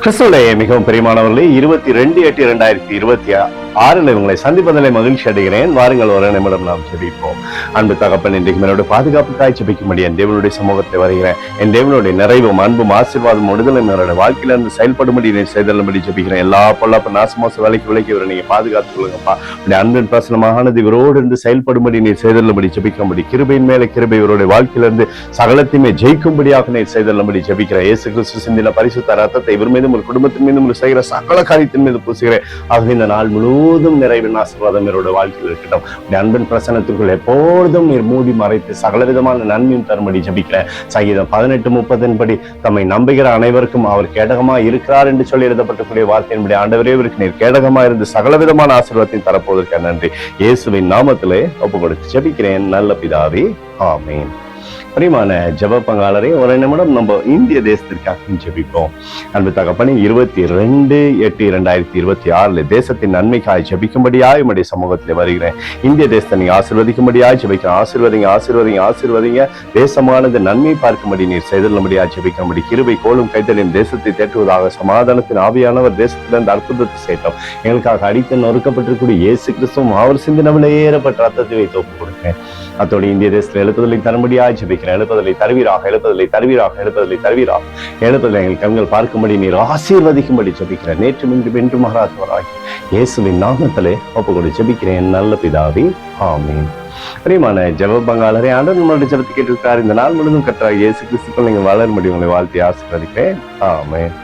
கிறிஸ்துவுடைய மிகவும் பிரியமானவர்களே, 22/8/2026 உங்களை சந்திப்பதிலே மகிழ்ச்சி அடைகிறேன். வாருங்கள், ஒரு நிமிடம் நாம் ஜெபிப்போம். அன்பு தகப்பன், இன்றைக்கு என்னோட பாதுகாப்புக்காய் ஜெபிக்கும்படி என் தேவனுடைய சமூகத்தை வருகிறேன். என் தேவனுடைய நிறைவும் அன்பும் ஆசீர்வாதம் விடுதலை என்னோட வாழ்க்கையில இருந்து செயல்படும்படி நீ செய்தல்படி ஜெபிக்கிறேன். எல்லா பொல்லாப்பு நாசமோச விலைக்கு இவரை நீங்க பாதுகாத்துக் கொள்ளுங்கப்பா. அன்பின் பிரசனமானது இவரோடு இருந்து செயல்படும்படி நீர் செய்தல்படி ஜெபிக்கும்படி, கிருபையின் மேல கிருபை இவருடைய வாழ்க்கையிலிருந்து சகலத்தையுமே ஜெயிக்கும்படியாக நீர் செய்தல்படி ஜெபிக்கிறேன். இயேசு கிறிஸ்து சிந்தின பரிசுத்த ரத்தத்தை இவர் மீதும் ஒரு குடும்பத்தின் மீதும் செய்கிற சகல காரியத்தின் மீது பூசுகிறேன். ஆகவே இந்த நாள் முழுவதும் நிறைவின் ஆசீர்வாதம் என்னோட வாழ்க்கையில் இருக்கட்டும். அன்பின் பிரசனத்திற்குள் எப்பொழுதும் நீர் மூடி மறைத்து சகல விதமான நன்மையும் தரும்படி ஜெபிக்கிறேன். சங்கீதம் 18:30 படி தம்மை நம்புகிற அனைவருக்கும் அவர் கேடகமா இருக்கிறார் என்று சொல்லி எழுதப்பட்டக்கூடிய வார்த்தையின்படி ஆண்டவரே இவருக்கு நீர் கேடகமா இருந்து சகல விதமான ஆசீர்வாதத்தையும் தரப்போவதற்கு நன்றி. இயேசுவின் நாமத்திலே ஒப்பு கொடுத்து ஜெபிக்கிறேன் நல்ல பிதாவே, ஆமென். பிரியமான ஜெப பங்காளரே, ஒரு நிமிடம் நம்ம இந்திய தேசத்திற்காக ஜெபிப்போம். அன்பு தகப்பனே, 22/8/2026 தேசத்தின் நன்மைக்காய் ஜெபிக்கும்படியாய் உம்முடைய சமூகத்திலே வருகிறேன். இந்திய தேசத்தை நீங்க ஆசீர்வதிக்கும்படியாய் ஜெபிக்கிறேன். ஆசீர்வதிங்க. தேசமானது நன்மை பார்க்கும்படி நீர் செய்தல்படியாய் ஜெபிக்கும்படி, கிருபை கோலும் கைத்தலின் தேசத்தை தேற்றுவதாக சமாதானத்தின் ஆவியானவர் தேசத்திலிருந்து அற்புதத்தை செய்யட்டும். எங்களுக்காக அடித்து நொறுக்கப்பட்டிருக்கூடிய இயேசு கிறிஸ்துவும் அவர் சிந்தினவிலே ஏறப்பட்ட ரத்தத்தை வைத்து ஒப்புக் கொடுக்கிறேன். அத்தோடு இந்திய தேசத்தில் எழுப்புதலை தரும்படியாய் ஜெபிக்கிறேன். எழுப்புதலை தருவீராக. எழுப்புதலை எங்கள் கண்கள் பார்க்கும்படி நீர் ஆசீர்வதிக்கும்படி ஜெபிக்கிறேன். நேற்று இன்று மகாராஜவராகி இயேசுவின் நாமத்திலே ஒப்புக்கொடு ஜெபிக்கிறேன் நல்ல பிதாவே, ஆமென். பிரியமான ஜெப பங்காளரே, ஆண்டவர் நம்மளுடைய ஜெபத்தை கேட்டிருக்கார். இந்த நாள் முழுவதும் கர்த்தராகிய இயேசு கிறிஸ்துக்குள் நீங்கள் வளரும்படி உங்களை வாழ்த்தி ஆசீர்வதிக்கிறேன். ஆமென்.